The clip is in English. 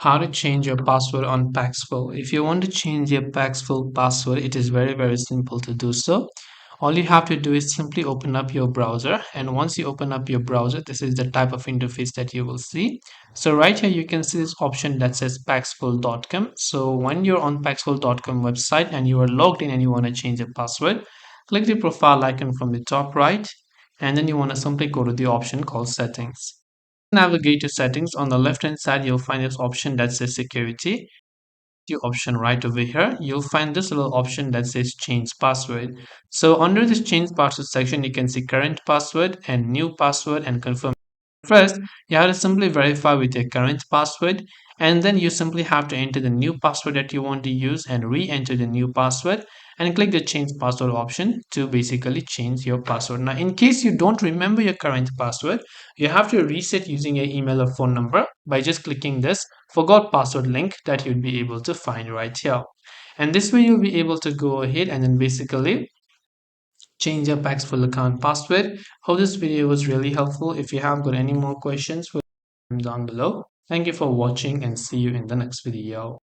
How to change your password on Paxful. If you want to change your Paxful password, it is very simple to do so. All you have to do is simply open up your browser, and once you open up your browser, this is the type of interface that you will see. So right here you can see this option that says paxful.com. So when you're on paxful.com website and you are logged in and you want to change your password, click the profile icon from the top right, and then you want to simply go to the option called settings. Navigate to settings. On the left hand side you'll find this option that says security. The option right over here, you'll find this little option that says change password. So under this change password section, you can see current password and new password and confirm. First, you have to simply verify with your current password, and then you simply have to enter the new password that you want to use and re-enter the new password and click the change password option to basically change your password. Now, in case you don't remember your current password, you have to reset using your email or phone number by just clicking this forgot password link that you'd be able to find right here. And this way you'll be able to go ahead and then basically change your Paxful account password. Hope this video was really helpful. If you have got any more questions, down below. Thank you for watching and see you in the next video.